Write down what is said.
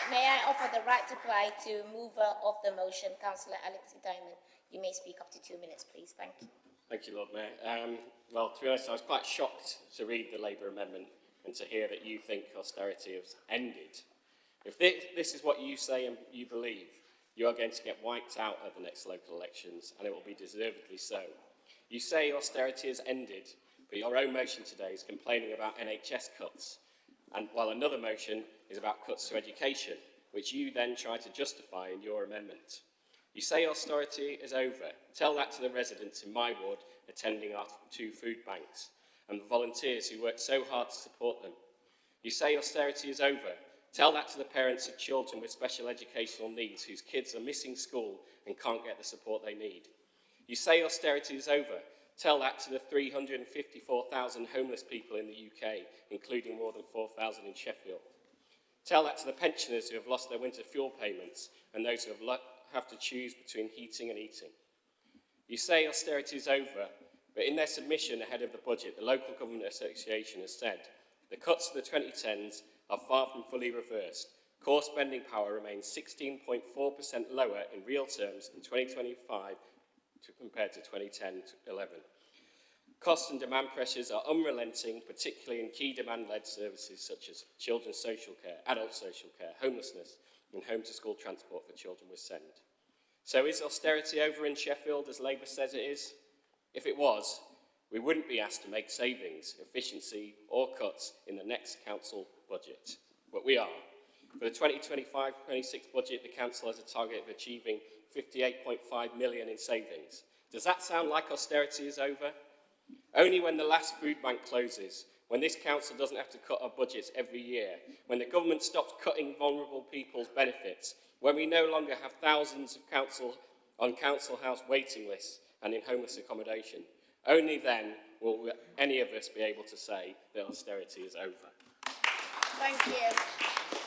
May I offer the right to reply to mover of the motion, Councillor Alexi Dimond? You may speak up to 2 minutes, please. Thank you. Thank you, Lord Mayor. Well, to be honest, I was quite shocked to read the Labour amendment and to hear that you think austerity has ended. If this is what you say and you believe, you are going to get wiped out at the next local elections, and it will be deservedly so. You say austerity has ended, but your own motion today is complaining about NHS cuts, and while another motion is about cuts to education, which you then try to justify in your amendment. You say austerity is over. Tell that to the residents in my ward attending our 2 food banks and the volunteers who work so hard to support them. You say austerity is over. Tell that to the parents of children with special educational needs whose kids are missing school and can't get the support they need. You say austerity is over. Tell that to the 354,000 homeless people in the UK, including more than 4,000 in Sheffield. Tell that to the pensioners who have lost their winter fuel payments and those who have to choose between heating and eating. You say austerity is over, but in their submission ahead of the budget, the Local Government Association has said the cuts to the 2010s are far from fully reversed. Core spending power remains 16.4% lower in real terms in 2025 compared to 2010-11. Cost and demand pressures are unrelenting, particularly in key demand-led services such as children's social care, adult social care, homelessness, and home-to-school transport for children with SEND. So is austerity over in Sheffield, as Labour says it is? If it was, we wouldn't be asked to make savings, efficiency, or cuts in the next council budget. But we are. For the 2025-26 budget, the council has a target of achieving 58.5 million in savings. Does that sound like austerity is over? Only when the last food bank closes, when this council doesn't have to cut our budgets every year, when the government stops cutting vulnerable people's benefits, when we no longer have thousands of on council house waiting lists and in homeless accommodation, only then will any of us be able to say that austerity is over. Thank you.